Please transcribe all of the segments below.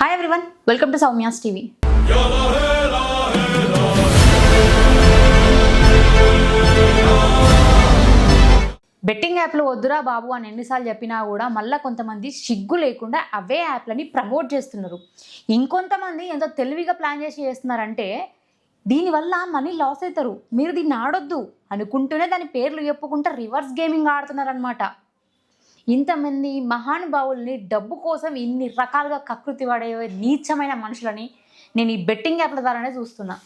Hi everyone, welcome to Soumya's TV. Betting యాప్లు వద్దురా బాబు అని ఎన్నిసార్లు చెప్పినా కూడా మళ్ళీ కొంతమంది సిగ్గు లేకుండా అవే యాప్లని ప్రమోట్ చేస్తున్నారు. ఇంకొంతమంది ఎంతో తెలివిగా ప్లాన్ చేసి చేస్తున్నారంటే దీనివల్ల మనీ లాస్ అవుతారు, మీరు దీన్ని ఆడొద్దు అనుకుంటూనే దాని పేర్లు చెప్పుకుంటూ రివర్స్ గేమింగ్ ఆడుతున్నారనమాట. ఇంతమంది మహానుభావుల్ని డబ్బు కోసం ఇన్ని రకాలుగా కకృతి పడే నీచమైన మనుషులని నేను ఈ బెట్టింగ్ యాప్ల ద్వారానే చూస్తున్నా.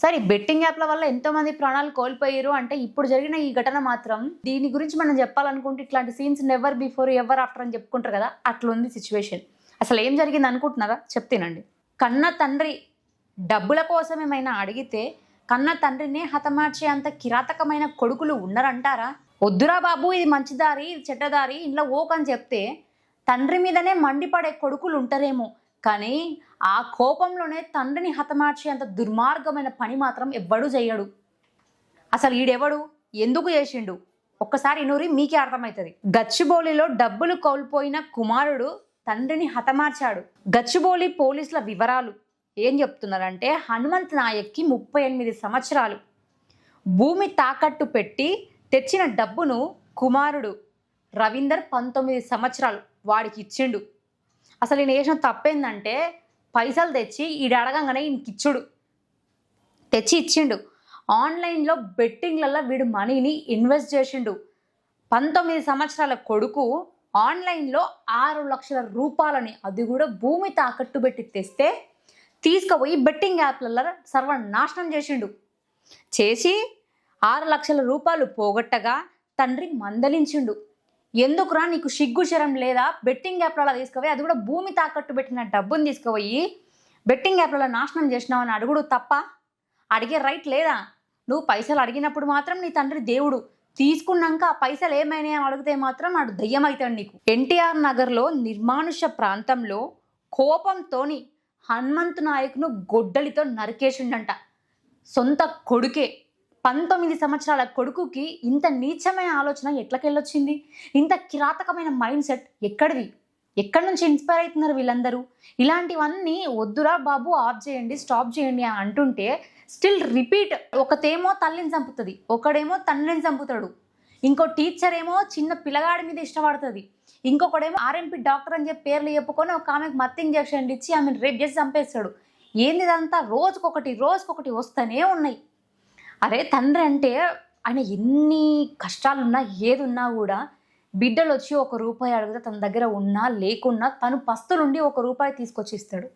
సరే, ఈ బెట్టింగ్ యాప్ల వల్ల ఎంతోమంది ప్రాణాలు కోల్పోయారు అంటే ఇప్పుడు జరిగిన ఈ ఘటన మాత్రం దీని గురించి మనం చెప్పాలనుకుంటే ఇట్లాంటి scenes never before ever after అని చెప్పుకుంటారు కదా, అట్లుంది సిచ్యువేషన్. అసలు ఏం జరిగింది అనుకుంటున్నారా? చెప్తేనండి. కన్న తండ్రి డబ్బుల కోసం ఏమైనా అడిగితే కన్న తండ్రినే హతమార్చే అంత కిరాతకమైన కొడుకులు ఉన్నారంటారా? వద్దురా బాబు, ఇది మంచి దారి, ఇది చెడ్డదారి, ఇంట్లో ఓకని చెప్తే తండ్రి మీదనే మండిపడే కొడుకులు ఉంటారేమో, కానీ ఆ కోపంలోనే తండ్రిని హతమార్చే అంత దుర్మార్గమైన పని మాత్రం ఎవ్వడూ చెయ్యడు. అసలు ఈడెవడు, ఎందుకు చేసిండు ఒక్కసారి ఇనూరి మీకే అర్థమవుతుంది. గచ్చిబౌలిలో డబ్బులు కోల్పోయిన కుమారుడు తండ్రిని హతమార్చాడు. గచ్చిబౌలి పోలీసుల వివరాలు ఏం చెప్తున్నారంటే, హనుమంత్ నాయక్కి 38 సంవత్సరాలు. భూమి తాకట్టు పెట్టి తెచ్చిన డబ్బును కుమారుడు రవీందర్ 19 సంవత్సరాలు వాడికి ఇచ్చిండు. అసలు ఈయన చేసిన తప్పేందంటే పైసలు తెచ్చి ఈడు అడగంగానే ఈయనకి ఇచ్చుడు, తెచ్చి ఇచ్చిండు. ఆన్లైన్లో బెట్టింగ్లలో వీడు మనీని ఇన్వెస్ట్ చేసిండు. 19 సంవత్సరాల కొడుకు ఆన్లైన్లో 6 లక్షల రూపాయలని, అది కూడా భూమి తాకట్టు పెట్టి తెస్తే తీసుకుపోయి బెట్టింగ్ యాప్లలో సర్వనాశనం చేసిండు. చేసి 6 లక్షల రూపాయలు పోగొట్టగా తండ్రి మందలించిండు. ఎందుకురా నీకు సిగ్గు శరం లేదా, బెట్టింగ్ యాప్లలో తీసుకుపోయి అది కూడా భూమి తాకట్టు పెట్టిన డబ్బుని తీసుకుపోయి బెట్టింగ్ యాప్లలో నాశనం చేసినావు అని అడుగుడు తప్ప? అడిగే రైట్ లేదా? నువ్వు పైసలు అడిగినప్పుడు మాత్రం నీ తండ్రి దేవుడు, తీసుకున్నాక ఆ పైసలు ఏమైనా అని అడిగితే మాత్రం వాడు దయ్యం అవుతాడు నీకు. ఎన్టీఆర్ నగర్లో నిర్మానుష ప్రాంతంలో కోపంతోని హనుమంత్ నాయక్ను గొడ్డలితో నరికేసిండంట. సొంత కొడుకే, 19 సంవత్సరాల కొడుకుకి ఇంత నీచమైన ఆలోచన ఎట్లకెళ్ళొచ్చింది? ఇంత కిరాతకమైన మైండ్ సెట్ ఎక్కడిది? ఎక్కడి నుంచి ఇన్స్పైర్ అవుతున్నారు వీళ్ళందరూ? ఇలాంటివన్నీ వద్దురా బాబు, ఆఫ్ చేయండి, స్టాప్ చేయండి అని అంటుంటే స్టిల్ రిపీట్. ఒకతేమో తల్లిని చంపుతుంది, ఒకడేమో తండ్రిని చంపుతాడు, ఇంకో టీచర్ ఏమో చిన్న పిల్లగాడి మీద ఇష్టపడుతుంది, ఇంకొకడేమో ఆర్ఎంపీ డాక్టర్ అని చెప్పి పేర్లు చెప్పుకొని ఒక ఆమెకు మత్తు ఇంజెక్షన్ ఇచ్చి ఆమెను రేప్ చేసి చంపేస్తాడు. ఏంది ఇదంతా? రోజుకొకటి వస్తూనే ఉన్నాయి. అరే, తండ్రి అంటే ఆయన ఎన్ని కష్టాలున్నా ఏదున్నా కూడా బిడ్డలు వచ్చి ₹1 అడిగితే తన దగ్గర ఉన్నా లేకున్నా తను పస్తులుండి ₹1 తీసుకొచ్చి ఇస్తాడు.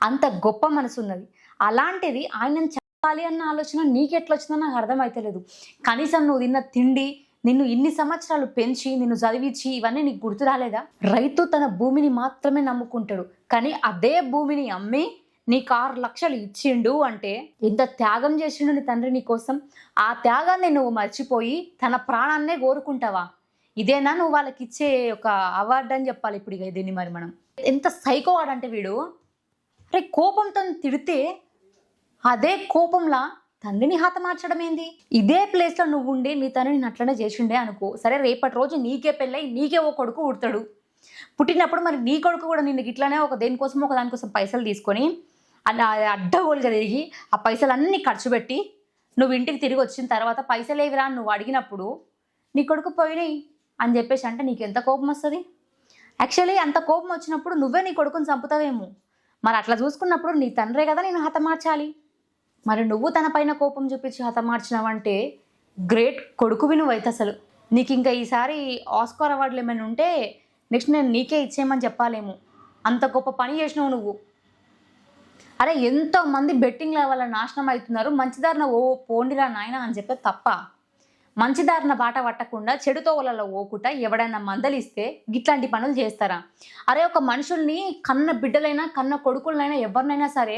అంత గొప్ప మనసు ఉన్నది. అలాంటిది ఆయనను చెప్పాలి అన్న ఆలోచన నీకెట్లా వచ్చిందో నాకు అర్థమవుతలేదు. కనీసం నువ్వు తిన్న తిండి, నిన్ను ఇన్ని సంవత్సరాలు పెంచి నిన్ను చదివించి ఇవన్నీ నీకు గుర్తు రాలేదా? రైతు తన భూమిని మాత్రమే నమ్ముకుంటాడు, కానీ అదే భూమిని అమ్మి నీకు 6 లక్షలు ఇచ్చిండు అంటే ఎంత త్యాగం చేసిండు నీ తండ్రి నీ కోసం. ఆ త్యాగాన్ని నువ్వు మర్చిపోయి తన ప్రాణాన్నే కోరుకుంటావా? ఇదేనా నువ్వు వాళ్ళకి ఇచ్చే ఒక అవార్డు అని చెప్పాలి ఇప్పుడు ఇక దీన్ని. మరి మనం ఎంత సైకో వాడంటే వీడు. అరే, కోపంతో తిడితే అదే కోపంలా తండ్రిని హతమార్చడం ఏంది? ఇదే ప్లేస్లో నువ్వు ఉండి నీ తండ్రిని అట్లనే చేసిండే అనుకో, సరే రేపటి రోజు నీకే పెళ్ళై నీకే ఓ కొడుకు పుడతాడు. పుట్టినప్పుడు మరి నీ కొడుకు కూడా నిన్ను ఇట్లానే ఒక దేనికోసం ఒక దానికోసం పైసలు తీసుకొని అలా అడ్డగోలుగా తిరిగి ఆ పైసలన్నీ ఖర్చు పెట్టి నువ్వు ఇంటికి తిరిగి వచ్చిన తర్వాత పైసలు ఏవిరా నువ్వు అడిగినప్పుడు నీ కొడుకు పోయినాయి అని చెప్పేసి అంటే నీకు ఎంత కోపం వస్తుంది? యాక్చువల్లీ అంత కోపం వచ్చినప్పుడు నువ్వే నీ కొడుకుని చంపుతావేమో. మరి అట్లా చూసుకున్నప్పుడు నీ తండ్రే కదా నేను హతమార్చాలి. మరి నువ్వు తన పైన కోపం చూపించి హతమార్చినావంటే గ్రేట్ కొడుకువి నువ్వైతే. అసలు నీకు ఇంకా ఈసారి ఆస్కార్ అవార్డులు ఏమైనా ఉంటే నెక్స్ట్ నేను నీకే ఇచ్చేయమని చెప్పాలేమో, అంత గొప్ప పని చేసినావు నువ్వు. అరే, ఎంతోమంది బెట్టింగ్ల వల్ల నాశనం అవుతున్నారు, మంచిదారిన పోండిరా నాయన అని చెప్పే తప్ప మంచిదారిన బాట పట్టకుండా చెడుతో వాళ్ళ ఓకుట ఎవడైనా మందలిస్తే గిట్లాంటి పనులు చేస్తారా? అరే, ఒక మనుషుల్ని కన్న బిడ్డలైనా కన్న కొడుకులనైనా ఎవరినైనా సరే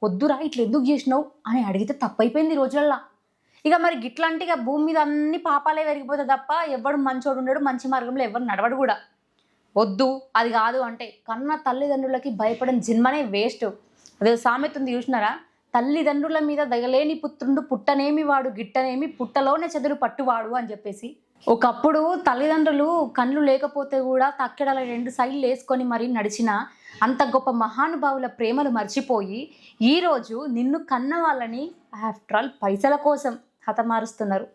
వద్దురా ఇట్లా ఎందుకు చేసినావు అని అడిగితే తప్పైపోయింది ఈ రోజులల్లో. ఇక మరి గిట్లాంటిగా భూమి మీద అన్ని పాపాలే పెరిగిపోతే తప్ప ఎవడు మంచోడు ఉండడు, మంచి మార్గంలో ఎవరు నడవడు కూడా. వద్దు అది కాదు అంటే కన్న తల్లిదండ్రులకి భయపడిన జన్మనే వేస్ట్. అదే సామెత ఉంది చూసినారా, తల్లిదండ్రుల మీద దయలేని పుత్రుండు పుట్టనేమి వాడు గిట్టనేమి పుట్టలోనే చెదురు పట్టువాడు అని చెప్పేసి. ఒకప్పుడు తల్లిదండ్రులు కళ్ళు లేకపోతే కూడా తక్కెడల 2 సైడ్లు వేసుకొని మరీ నడిచిన అంత గొప్ప మహానుభావుల ప్రేమను మర్చిపోయి ఈరోజు నిన్ను కన్న వాళ్ళని ఆఫ్టర్ ఆల్ పైసల కోసం హతమారుస్తున్నారు.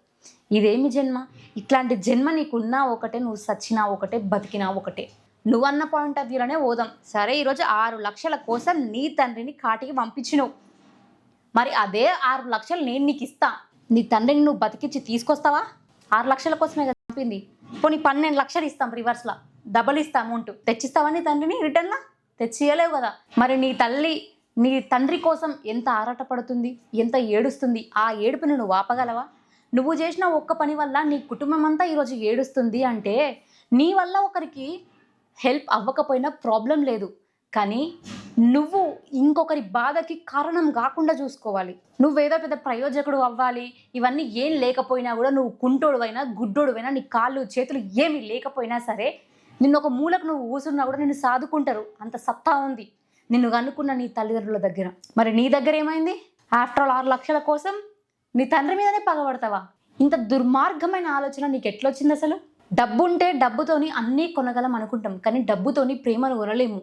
ఇదేమి జన్మ? ఇట్లాంటి జన్మ నీకున్నా ఒకటే, నువ్వు సచ్చినా ఒకటే, బతికినా ఒకటే. నువ్వన్న పాయింట్ ఆఫ్ వ్యూలోనే పోదాం. సరే, ఈరోజు 6 లక్షల కోసం నీ తండ్రిని కాటికి పంపించినావు. మరి అదే 6 లక్షలు నేను నీకు ఇస్తా, నీ తండ్రిని నువ్వు బతికించి తీసుకొస్తావా? 6 లక్షల కోసమే కదా చంపింది. పోనీ 12 లక్షలు ఇస్తాం, రివర్స్లో డబల్ ఇస్తా అమౌంట్. తెచ్చిస్తావా నీ తండ్రిని రిటర్న్లా? తెచ్చియలేవు కదా. మరి నీ తల్లి నీ తండ్రి కోసం ఎంత ఆరాటపడుతుంది, ఎంత ఏడుస్తుంది. ఆ ఏడుపుని నువ్వు ఆపగలవా? నువ్వు చేసిన ఒక్క పని వల్ల నీ కుటుంబం అంతా ఈరోజు ఏడుస్తుంది అంటే నీ వల్ల ఒకరికి హెల్ప్ అవ్వకపోయినా ప్రాబ్లం లేదు, కానీ నువ్వు ఇంకొకరి బాధకి కారణం కాకుండా చూసుకోవాలి. నువ్వేదో పెద్ద ప్రయోజకుడు అవ్వాలి, ఇవన్నీ ఏం లేకపోయినా కూడా, నువ్వు కుంటోడువైనా గుడ్డోడువైనా, నీ కాళ్ళు చేతులు ఏమి లేకపోయినా సరే, నిన్ను ఒక మూలకు నువ్వు ఊసున్నా కూడా నిన్ను సాదుకుంటారు. అంత సత్తా ఉంది నిన్ను కనుక్కున్న నీ తల్లిదండ్రుల దగ్గర. మరి నీ దగ్గర ఏమైంది? ఆఫ్టర్ ఆల్ 6 లక్షల కోసం నీ తండ్రి మీదనే పగబడతావా? ఇంత దుర్మార్గమైన ఆలోచన నీకు ఎట్లొచ్చింది అసలు? డబ్బు ఉంటే డబ్బుతోని అన్నీ కొనగలం అనుకుంటాం, కానీ డబ్బుతోని ప్రేమను కొనలేము.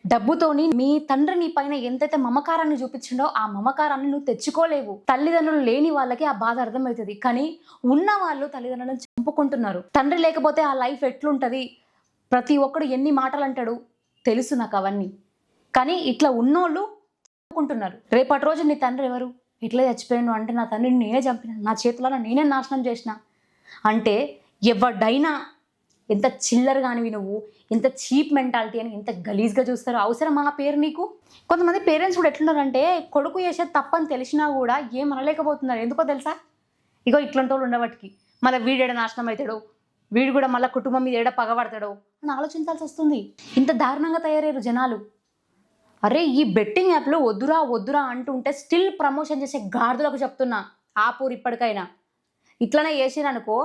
డబ్బుతోని మీ తండ్రి నీ పైన ఎంతైతే మమకారాన్ని చూపించిండో ఆ మమకారాన్ని నువ్వు తెచ్చుకోలేవు. తల్లిదండ్రులు లేని వాళ్ళకి ఆ బాధ అర్థమవుతుంది, కానీ ఉన్న వాళ్ళు తల్లిదండ్రులను చంపుకుంటున్నారు. తండ్రి లేకపోతే ఆ లైఫ్ ఎట్లుంటుంది, ప్రతి ఒక్కడు ఎన్ని మాటలు అంటాడు తెలుసు నాకు అవన్నీ. కానీ ఇట్లా ఉన్నోళ్ళు చంపుకుంటున్నారు. రేపటి రోజు నీ తండ్రి ఎవరు, ఎట్లా చచ్చిపోయాను అంటే నా తండ్రిని నేనే చంపిన, నా చేతులలో నేనే నాశనం చేసిన అంటే ఎవడైనా ఎంత చిల్లర్ కానివి నువ్వు, ఎంత చీప్ మెంటాలిటీ అని ఎంత గలీజ్గా చూస్తారు. అవసరం ఆ పేరు నీకు? కొంతమంది పేరెంట్స్ కూడా ఎట్లున్నారంటే కొడుకు చేసేది తప్పని తెలిసినా కూడా ఏం అనలేకపోతున్నారు. ఎందుకో తెలుసా? ఇగో ఇట్లాంటి వాళ్ళు ఉండబట్టికి మళ్ళీ వీడేడ నాశనం అవుతాడో, వీడు కూడా మళ్ళీ కుటుంబం మీద ఏడ పగబడతాడో అని ఆలోచించాల్సి వస్తుంది. ఇంత దారుణంగా తయారయ్యారు జనాలు. అరే, ఈ బెట్టింగ్ యాప్లో వద్దురా వద్దురా అంటుంటే స్టిల్ ప్రమోషన్ చేసే గాడిదలకు చెప్తున్నా, ఆపూర్ ఇప్పటికైనా. ఇట్లనే చేసిరనుకో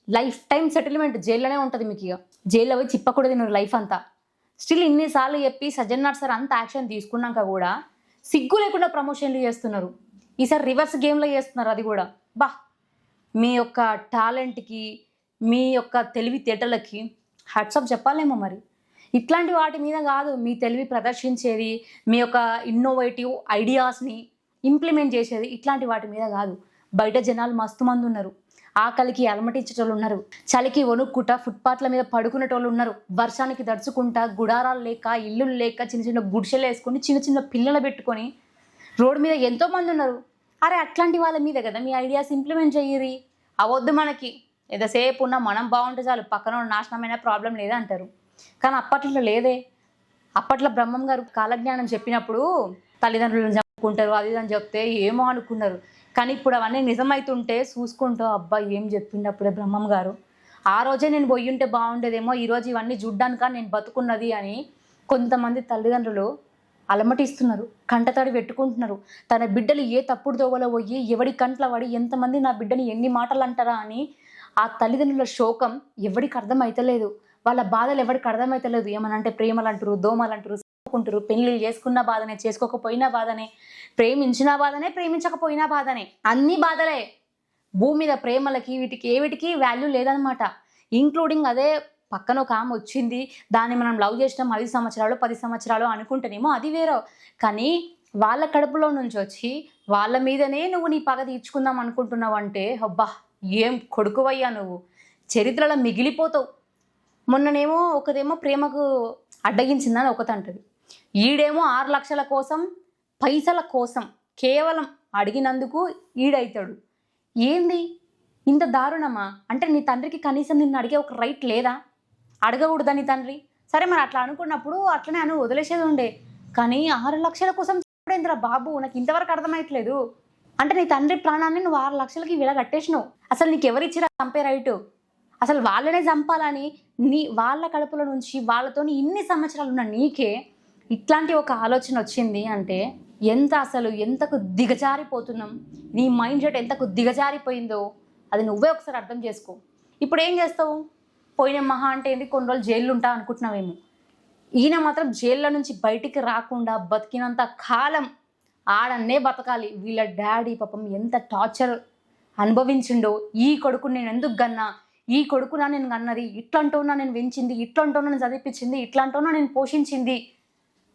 లైఫ్ టైం సెటిల్మెంట్ జైల్లోనే ఉంటుంది మీకు. ఇక జైల్లో పోయి చిప్పకూడదు నువ్వు లైఫ్ అంతా. స్టిల్ ఇన్నిసార్లు చెప్పి సజ్జనార్ సార్ అంత యాక్షన్ తీసుకున్నాక కూడా సిగ్గు లేకుండా ప్రమోషన్లు చేస్తున్నారు. ఈసారి రివర్స్ గేమ్లో చేస్తున్నారు. అది కూడా బా, మీ యొక్క టాలెంట్కి, మీ యొక్క తెలివితేటలకి హ్యాట్సాప్ చెప్పాలేమో. మరి ఇట్లాంటి వాటి మీద కాదు మీ తెలివి ప్రదర్శించేది, మీ యొక్క ఇన్నోవేటివ్ ఐడియాస్ని ఇంప్లిమెంట్ చేసేది ఇట్లాంటి వాటి మీద కాదు. బయట జనాలు మస్తు మంది ఉన్నారు. ఆకలికి అలమటించేటోళ్ళు ఉన్నారు, చలికి వణుక్కుంటా ఫుట్పాత్ల మీద పడుకునేటోళ్ళు ఉన్నారు, వర్షానికి దడుచుకుంటా గుడారాలు లేక, ఇల్లులు లేక, చిన్న చిన్న గుడిసెలు వేసుకొని, చిన్న చిన్న పిల్లలు పెట్టుకొని రోడ్డు మీద ఎంతోమంది ఉన్నారు. అరే, అట్లాంటి వాళ్ళ మీద కదా మీ ఐడియాస్ ఇంప్లిమెంట్ చెయ్యరి. అవద్దు మనకి, ఎంతసేపు ఉన్నా మనం బాగుంటే చాలు, పక్కన నాశనమైన ప్రాబ్లం లేదా అంటారు. కానీ అప్పట్లో లేదే. అప్పట్లో బ్రహ్మం గారు కాలజ్ఞానం చెప్పినప్పుడు తల్లిదండ్రులను చంపుకుంటారు అది అని చెప్తే ఏమో అనుకున్నారు. కానీ ఇప్పుడు అవన్నీ నిజమవుతుంటే చూసుకుంటూ అబ్బా ఏం చెప్పిండప్పుడే బ్రహ్మం గారు, ఆ రోజే నేను పోయి ఉంటే బాగుండేదేమో, ఈరోజు ఇవన్నీ చూడ్డానిక నేను బతుకున్నది అని కొంతమంది తల్లిదండ్రులు అలమటిస్తున్నారు, కంటతడి పెట్టుకుంటున్నారు. తన బిడ్డలు ఏ తప్పుడు దోవలో పోయి ఎవడి కంట్ల పడి ఎంతమంది నా బిడ్డని ఎన్ని మాటలు అంటారా అని ఆ తల్లిదండ్రుల శోకం ఎవడికి అర్థమవుతలేదు. వాళ్ళ బాధలు ఎవరికి అర్థమవుతలేదు. ఏమనంటే ప్రేమలు అంటారు, దోమలు అంటారు, కుంటారు. పెళ్ళిళ్ళు చేసుకున్న బాధనే, చేసుకోకపోయినా బాధనే, ప్రేమించినా బాధనే, ప్రేమించకపోయినా బాధనే, అన్ని బాధలే. భూమి మీద ప్రేమలకి వీటికి ఏవిటికి వాల్యూ లేదనమాట. ఇంక్లూడింగ్ అదే పక్కన ఒక ఆమె వచ్చింది, దాన్ని మనం లవ్ చేసినాం 5 సంవత్సరాలు 10 సంవత్సరాలు అనుకుంటేనేమో అది వేరో. కానీ వాళ్ళ కడుపులో నుంచి వచ్చి వాళ్ళ మీదనే నువ్వు నీ పగ తీర్చుకుందాం అనుకుంటున్నావు అంటే అబ్బా ఏం కొడుకువయ్యా నువ్వు, చరిత్రలో మిగిలిపోతావు. మొన్ననేమో ఒకదేమో ప్రేమకు అడ్డగించిందని ఒకతంటది, ఈడేమో 6 లక్షల కోసం, పైసల కోసం కేవలం అడిగినందుకు ఈడైతాడు. ఏంది ఇంత దారుణమా? అంటే నీ తండ్రికి కనీసం నిన్ను అడిగే ఒక రైట్ లేదా? అడగకూడదా నీ తండ్రి? సరే మరి అట్లా అనుకున్నప్పుడు అట్లనే అను, వదిలేసేది ఉండే. కానీ 6 లక్షల కోసం చంపడేంద్రా బాబు, నాకు ఇంతవరకు అర్థమయ్యట్లేదు. అంటే నీ తండ్రి ప్రాణాన్ని నువ్వు 6 లక్షలకి విలగట్టేసినావు. అసలు నీకు ఎవరిచ్చిరా చంపే రైటు? అసలు వాళ్ళనే చంపాలని వాళ్ళ కడుపులో నుంచి వాళ్ళతోని ఇన్ని సంవత్సరాలు ఉన్న నీకే ఇట్లాంటి ఒక ఆలోచన వచ్చింది అంటే ఎంతకు దిగజారిపోతున్నాం, నీ మైండ్ సెట్ ఎంతకు దిగజారిపోయిందో అది నువ్వే ఒకసారి అర్థం చేసుకో. ఇప్పుడు ఏం చేస్తావు? పోయిన మహా అంటే ఏంది, కొన్ని రోజులు జైలు ఉంటా అనుకుంటున్నావేమో. ఈయన మాత్రం జైల్లో నుంచి బయటికి రాకుండా బతికినంత కాలం ఆడన్నే బతకాలి. వీళ్ళ డాడీ పాపం ఎంత టార్చర్ అనుభవించిండో, ఈ కొడుకుని నేను ఎందుకు గన్నా, ఈ కొడుకునా నేను కన్నది, ఇట్లాంటోనా నేను పెంచింది, ఇట్లాంటోనా నేను చదివిపించింది, ఇట్లాంటోనా నేను పోషించింది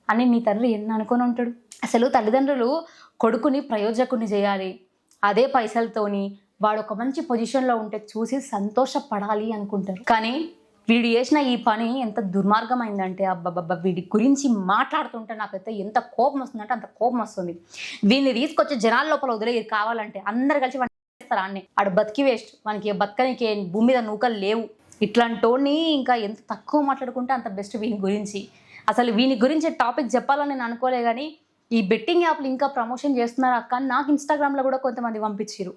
అని మీ తండ్రి ఎన్ని అనుకొని ఉంటాడు. అసలు తల్లిదండ్రులు కొడుకుని ప్రయోజకుని చేయాలి, అదే పైసలతోని వాడు ఒక మంచి పొజిషన్లో ఉంటే చూసి సంతోషపడాలి అనుకుంటారు. కానీ వీడు చేసిన ఈ పని ఎంత దుర్మార్గమైందంటే అబ్బబ్బబ్బ, వీడి గురించి మాట్లాడుతుంటే నాకైతే ఎంత కోపం వస్తుందంటే అంత కోపం వస్తుంది. వీడిని తీసుకొచ్చి జనాల లోపల వదిలేది కావాలంటే అందరు కలిసి చేస్తారు అన్నీ. ఆడు బతికి వేస్ట్, మనకి బతకనికి భూమి మీద నూకలు లేవు. ఇట్లాంటోని ఇంకా ఎంత తక్కువ మాట్లాడుకుంటే అంత బెస్ట్ వీని గురించి. అసలు వీని గురించి టాపిక్ చెప్పాలని నేను అనుకోలే, కానీ ఈ బెట్టింగ్ యాప్లు ఇంకా ప్రమోషన్ చేస్తున్నారు అక్క అని నాకు ఇన్స్టాగ్రామ్లో కూడా కొంతమంది పంపించారు.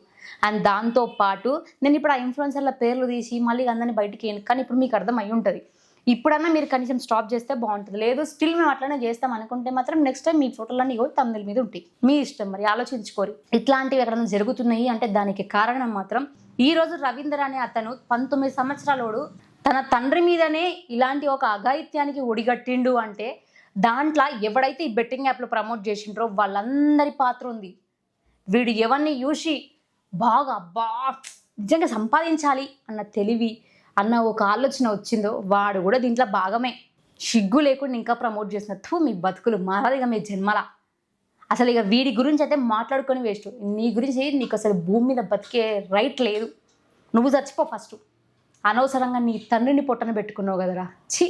అండ్ దాంతోపాటు నేను ఇప్పుడు ఆ ఇన్ఫ్లుయెన్సర్ల పేర్లు తీసి మళ్ళీ అందరినీ బయటికి వేయను, కానీ ఇప్పుడు మీకు అర్థం అయి ఉంటుంది. ఇప్పుడన్నా మీరు కనీసం స్టాప్ చేస్తే బాగుంటుంది. లేదు స్టిల్ మేము అట్లనే చేస్తాం అనుకుంటే మాత్రం నెక్స్ట్ టైం మీ ఫోటోలన్నీ కూడా తమిళ మీద ఉంటాయి. మీ ఇష్టం, మరి ఆలోచించుకోరు. ఇట్లాంటివి ఎక్కడైనా జరుగుతున్నాయి అంటే దానికి కారణం మాత్రం ఈరోజు రవీందర్ అనే అతను 19 సంవత్సరాలోడు తన తండ్రి మీదనే ఇలాంటి ఒక అఘాయిత్యానికి ఒడిగట్టిండు అంటే దాంట్లో ఎవడైతే ఈ బెట్టింగ్ యాప్లు ప్రమోట్ చేసిండ్రో వాళ్ళందరి పాత్ర ఉంది. వీడు ఎవరిని చూసి బాగా నిజంగా సంపాదించాలి అన్న తెలివి అన్న ఒక ఆలోచన వచ్చిందో వాడు కూడా దీంట్లో భాగమే. సిగ్గు లేకుండా ఇంకా ప్రమోట్ చేసినట్టు మీ బతుకులు మారాలిగా మీ జన్మల. అసలు ఇక వీడి గురించి అయితే మాట్లాడుకొని వేస్ట్. నీ గురించి నీకు అసలు భూమి మీద బతికే రైట్ లేదు. నువ్వు చచ్చిపో ఫస్ట్. అనవసరంగా నీ తండ్రిని పొట్టన పెట్టుకున్నావు కదరా, ఛీ.